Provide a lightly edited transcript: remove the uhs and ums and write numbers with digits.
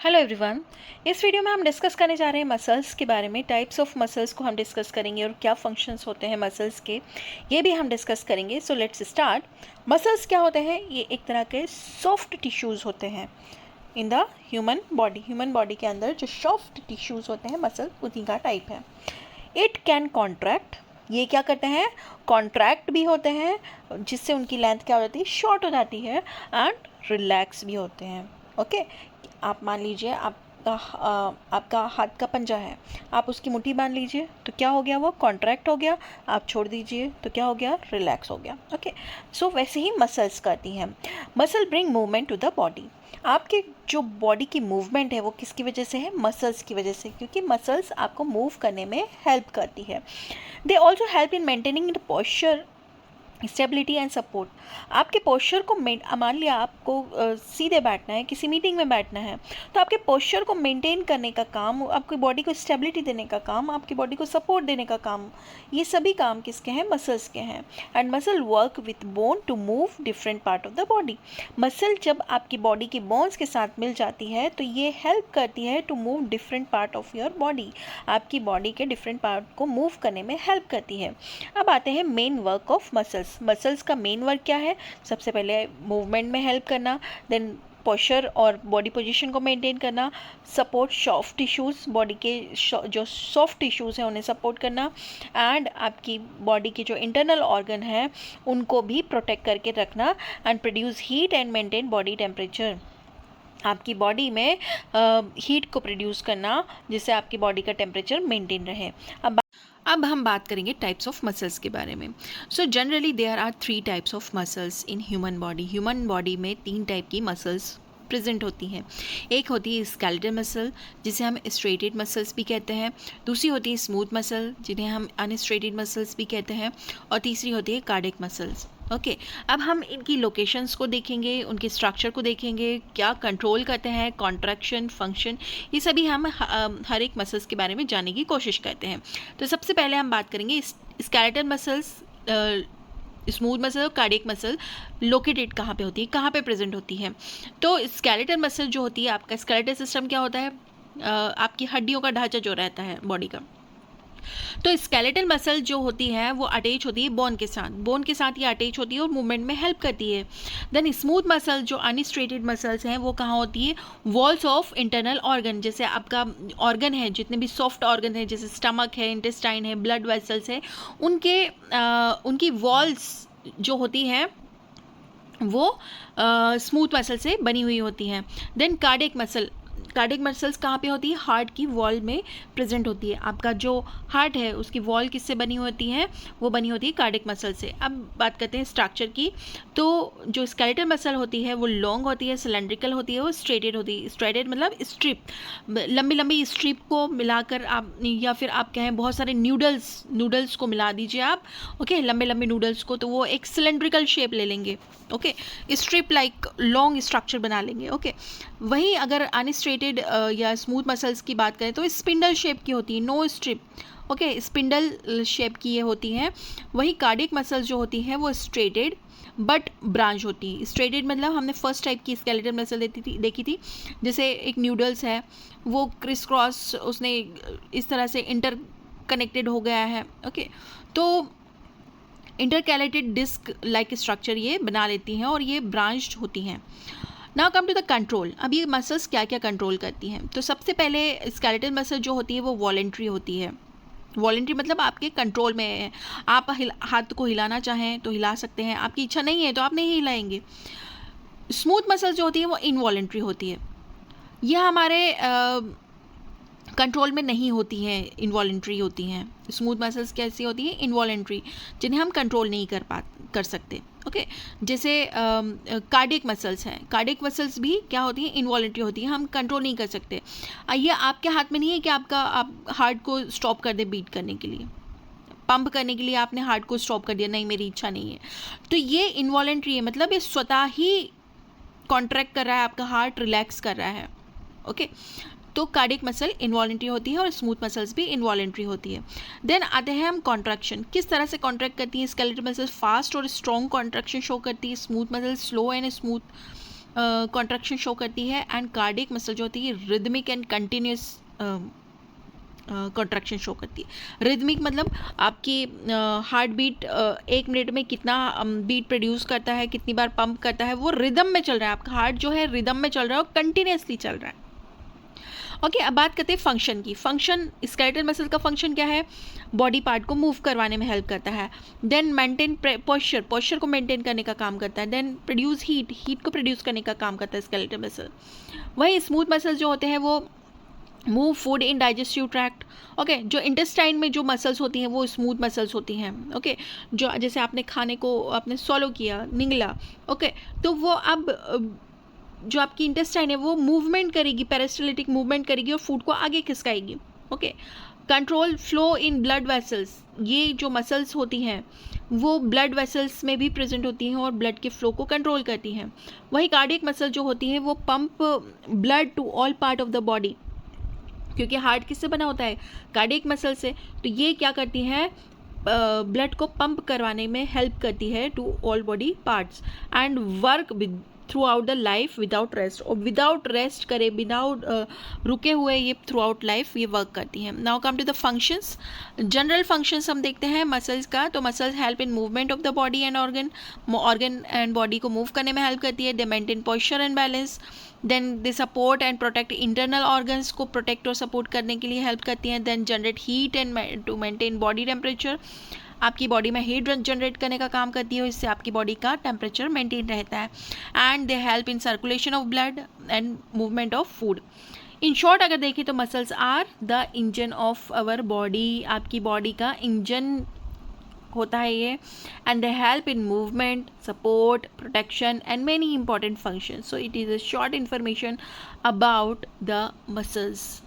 Hello everyone. इस video में हम डिस्कस करने जा रहे हैं मसल्स के बारे में। टाइप्स ऑफ मसल्स को हम डिस्कस करेंगे और क्या फंक्शंस होते हैं मसल्स के, ये भी हम डिस्कस करेंगे। So let's start. मसल्स क्या होते हैं? ये एक तरह के सॉफ्ट टिश्यूज़ होते हैं in the human body. Human body के अंदर जो सॉफ्ट टिश्यूज़ होते हैं मसल, उन्हीं का टाइप है। इट कैन कॉन्ट्रैक्ट, ये क्या करते हैं? कॉन्ट्रैक्ट भी होते हैं, जिससे उनकी लेंथ क्या हो जाती है? शॉर्ट हो जाती है। एंड रिलैक्स भी होते हैं। ओके आप मान लीजिए आपका हाथ का पंजा है, आप उसकी मुट्ठी बांध लीजिए तो क्या हो गया? वो कॉन्ट्रैक्ट हो गया। आप छोड़ दीजिए तो क्या हो गया? रिलैक्स हो गया। ओके सो वैसे ही मसल्स करती हैं। Muscle bring movement to the body. आपके जो बॉडी की मूवमेंट है वो किसकी वजह से है? मसल्स की वजह से, क्योंकि मसल्स आपको मूव करने में हेल्प करती है। They also help in maintaining the posture, stability and support. आपके पोस्चर को मान लिया आपको सीधे बैठना है, किसी मीटिंग में बैठना है, तो आपके पोस्चर को मेंटेन करने का काम, आपकी बॉडी को स्टेबिलिटी देने का काम, आपकी बॉडी को सपोर्ट देने का काम, ये सभी काम किसके हैं? मसल्स के हैं। And muscle work with bone to move different part of the body. Muscle जब आपकी बॉडी की बोन्स के साथ मिल जाती है तो ये हेल्प करती है to move different part of your body. आपकी बॉडी के डिफरेंट पार्ट को मूव करने में हेल्प करती है। अब आते हैं main work of muscles. Muscles का मेन वर्क क्या है? सबसे पहले मूवमेंट में हेल्प करना, देन पोस्चर और बॉडी पोजीशन को मेंटेन करना, सपोर्ट सॉफ्ट टिश्यूज़, बॉडी के जो सॉफ्ट टिश्यूज़ हैं उन्हें सपोर्ट करना, एंड आपकी बॉडी के जो इंटरनल ऑर्गन हैं उनको भी प्रोटेक्ट करके रखना, and produce heat and maintain body temperature. आपकी बॉडी में हीट को प्रोड्यूस करना जिससे आपकी बॉडी का टेम्परेचर मेंटेन रहे। अब हम बात करेंगे टाइप्स ऑफ मसल्स के बारे में। So generally there are 3 types of muscles in human body. Human body में 3 टाइप की मसल्स प्रेजेंट होती हैं। एक होती है स्केलेटल मसल, जिसे हम स्ट्रेटेड मसल्स भी कहते हैं। दूसरी होती है स्मूथ मसल, जिन्हें हम अनस्ट्रेटेड मसल्स भी कहते हैं। और तीसरी होती है कार्डियक मसल्स। ओके अब हम इनकी लोकेशंस को देखेंगे, उनके स्ट्रक्चर को देखेंगे, क्या कंट्रोल करते हैं, कॉन्ट्रैक्शन, फंक्शन, ये सभी हम हर एक मसल्स के बारे में जानने की कोशिश करते हैं। तो सबसे पहले हम बात करेंगे स्केलेटल मसल्स, स्मूथ मसल और कार्डियक मसल लोकेटेड कहाँ पे होती है, कहाँ पे प्रेजेंट होती है। तो स्केलेटल मसल जो होती है, आपका स्केलेटल सिस्टम क्या होता है? आपकी हड्डियों का ढांचा जो रहता है बॉडी का। तो स्केलेटल मसल जो होती है वो अटैच होती है बोन के साथ ये अटैच होती है और मूवमेंट में हेल्प करती है। देन स्मूथ मसल जो अनस्ट्रेटेड मसल्स हैं वो कहाँ होती है? Walls of internal organ. जैसे आपका ऑर्गन है, जितने भी सॉफ्ट ऑर्गन है, जैसे स्टमक है, इंटेस्टाइन है, ब्लड वेसल्स है, उनकी वॉल्स जो होती हैं वो स्मूथ मसल से बनी हुई होती हैं। देन कार्डियक मसल्स कहाँ पे होती है? हार्ट की वॉल में प्रेजेंट होती है। आपका जो हार्ट है उसकी वॉल किससे बनी होती है? वो बनी होती है कार्डियक मसल से। अब बात करते हैं स्ट्रक्चर की। तो जो स्केलेटल मसल होती है वो लॉन्ग होती है, सिलेंड्रिकल होती है, वो स्ट्रेटेड होती है। स्ट्रेटेड मतलब स्ट्रिप, लंबी लंबी स्ट्रिप को मिलाकर आप, या फिर आप कहें बहुत सारे नूडल्स को मिला दीजिए आप, ओके लंबे लंबे नूडल्स को, तो वो एक सिलेंड्रिकल शेप ले लेंगे। Okay strip like long structure बना लेंगे। ओके वहीं अगर अनस्ट्रेटेड या स्मूथ मसल्स की बात करें तो स्पिंडल शेप की होती है, no strip. Okay spindle shape की ये होती हैं। वहीं कार्डियक मसल्स जो होती हैं वो स्ट्रेटेड बट ब्रांच होती है। स्ट्रेटेड मतलब हमने फर्स्ट टाइप की स्केलेटल मसल देखी थी, जैसे एक न्यूडल्स है, वो क्रिस क्रॉस उसने इस तरह से इंटर कनेक्टेड हो गया है। ओके तो इंटरकैलेटेड डिस्क लाइक स्ट्रक्चर ये बना लेती हैं और ये ब्रांच्ड होती हैं। Now come to the control. अब ये मसल्स क्या क्या कंट्रोल करती हैं? तो सबसे पहले स्केलेटल मसल जो होती है वो वॉलेंट्री होती है। वॉलेंट्री मतलब आपके कंट्रोल में है, आप हाथ को हिलाना चाहें तो हिला सकते हैं, आपकी इच्छा नहीं है तो आप नहीं हिलाएंगे। स्मूथ मसल जो होती है वो इनवॉलेंट्री होती है, यह हमारे कंट्रोल में नहीं होती हैं, इनवॉलेंट्री होती हैं। स्मूथ मसल्स कैसी होती हैं? इनवॉलेंट्री, जिन्हें हम कंट्रोल नहीं कर सकते। ओके जैसे कार्डियक मसल्स हैं, कार्डियक मसल्स भी क्या होती हैं? इनवॉलेंट्री होती हैं, हम कंट्रोल नहीं कर सकते। ये आपके हाथ में नहीं है कि आप हार्ट को स्टॉप कर दे बीट करने के लिए, पंप करने के लिए आपने हार्ट को स्टॉप कर दिया, नहीं मेरी इच्छा नहीं है, तो ये इनवॉलेंट्री है, मतलब ये स्वतः ही कॉन्ट्रैक्ट कर रहा है, आपका हार्ट रिलैक्स कर रहा है। ओके तो कार्डियक मसल इनवॉलेंट्री होती है और स्मूथ मसल्स भी इनवॉलेंट्री होती है। देन आते हैं हम कॉन्ट्रैक्शन, किस तरह से कॉन्ट्रैक्ट करती है? स्केलेटल मसल फास्ट और स्ट्रॉन्ग कॉन्ट्रैक्शन शो करती है, smooth muscle slow and smooth contraction show करती है, एंड कार्डियक मसल जो होती है rhythmic and continuous contraction show करती है। रिदमिक मतलब आपकी हार्ट बीट 1 मिनट में कितना बीट प्रोड्यूस करता है, कितनी बार पंप करता है, वो रिदम में चल रहा है, आपका हार्ट जो है रिदम में चल रहा है और कंटिन्यूसली चल रहा है। ओके, अब बात करते हैं फंक्शन की। फंक्शन, स्केलेटल मसल का फंक्शन क्या है? बॉडी पार्ट को मूव करवाने में हेल्प करता है। देन मेंटेन पोस्चर को मेंटेन करने का काम करता है। देन प्रोड्यूस हीट को प्रोड्यूस करने का काम करता है स्केलेटल मसल। वही स्मूथ मसल जो होते हैं वो move food in digestive tract. Okay, जो इंटेस्टाइन में जो मसल्स होती हैं वो स्मूथ मसल्स होती हैं। ओके, जो जैसे आपने खाने को आपने सॉलो किया, निगला, ओके, तो वो अब जो आपकी इंटेस्टाइन है वो मूवमेंट करेगी, पेरिस्टाल्टिक मूवमेंट करेगी और फूड को आगे खिसकाएगी। Okay, control flow in blood vessels, ये जो मसल्स होती हैं वो ब्लड वेसल्स में भी प्रेजेंट होती हैं और ब्लड के फ्लो को कंट्रोल करती हैं। वही कार्डियक मसल जो होती है वो pump blood to all part of the body, क्योंकि हार्ट किससे बना होता है? कार्डियक मसल से। तो ये क्या करती हैं? ब्लड को पंप करवाने में हेल्प करती है to all body parts and work with through the life without rest, और विदाउट रेस्ट करे, विदाउट रुके हुए ये थ्रू आउट लाइफ ये वर्क करती हैं। Now come to the functions. General functions हम देखते हैं मसल्स का। तो muscles help in movement of the body and organ and body को मूव करने में हेल्प करती है। They maintain posture and balance. Then they support and protect internal organs को प्रोटेक्ट और सपोर्ट करने के लिए हेल्प करती हैं। Then generate heat and to maintain body temperature, आपकी बॉडी में हीट जनरेट करने का काम करती है, इससे आपकी बॉडी का टेम्परेचर मेंटेन रहता है। And they help in circulation of blood and movement of food. In short अगर देखें तो muscles are the engine of our body, आपकी बॉडी का इंजन होता है ये, and they help in movement, support, protection and many important functions. So it is a short information about the muscles.